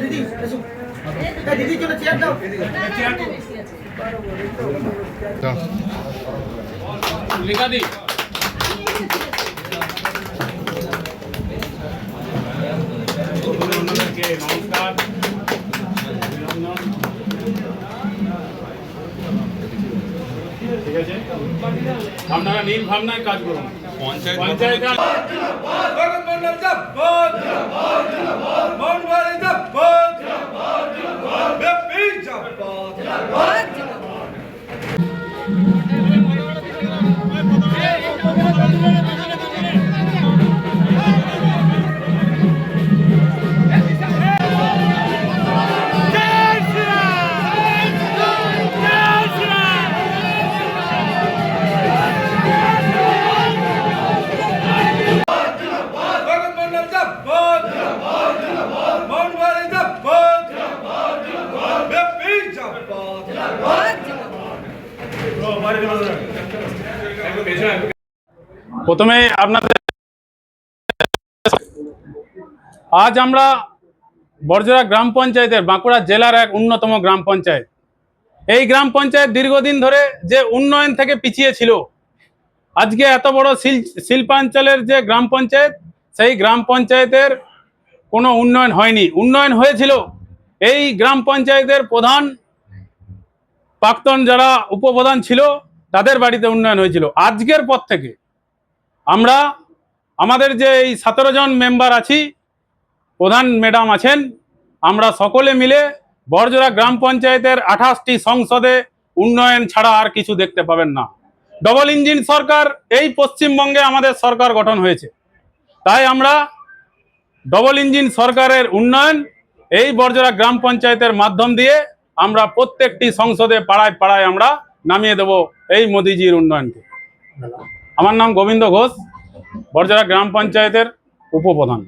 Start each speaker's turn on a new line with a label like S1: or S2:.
S1: दीदी दीदी चलो चेयर दाओ लिखा दी नमस्कार ঠিক আছে আপনারা নীল ভাবনায় কাজ করুন পঞ্চায়েত প্রথমে আপনাদের আজ আমরা বড়জোড়া গ্রাম পঞ্চায়েতের বাঁকুড়া জেলার এক অন্যতম গ্রাম পঞ্চায়েত। এই গ্রাম পঞ্চায়েত দীর্ঘদিন ধরে যে উন্নয়ন থেকে পিছিয়ে ছিল, আজকে এত বড় শিল্পাঞ্চলের যে গ্রাম পঞ্চায়েত, সেই গ্রাম পঞ্চায়েতের কোনো উন্নয়ন হয়নি। উন্নয়ন হয়েছিল এই গ্রাম পঞ্চায়েতের প্রধান, প্রাক্তন যারা উপপ্রধান ছিল তাদের বাড়িতে উন্নয়ন হয়েছিল। আজকের পর থেকে আমরা আমাদের যে এই 17 জন মেম্বার আছি, প্রধান ম্যাডাম আছেন, আমরা সকলে মিলে বড়জোড়া গ্রাম পঞ্চায়েতের 28টি সংসদে উন্নয়ন ছাড়া আর কিছু দেখতে পাবেন না। ডবল ইঞ্জিন সরকার এই পশ্চিমবঙ্গে আমাদের সরকার গঠন হয়েছে, তাই আমরা ডবল ইঞ্জিন সরকারের উন্নয়ন এই বড়জোড়া গ্রাম পঞ্চায়েতের মাধ্যম দিয়ে আমরা প্রত্যেকটি সংসদে পাড়ায় পাড়ায় আমরা নামিয়ে দেব এই মোদিজির উন্নয়নকে। আমার নাম গোবিন্দ ঘোষ, বড়জোড়া গ্রাম পঞ্চায়েতের উপপ্রধান।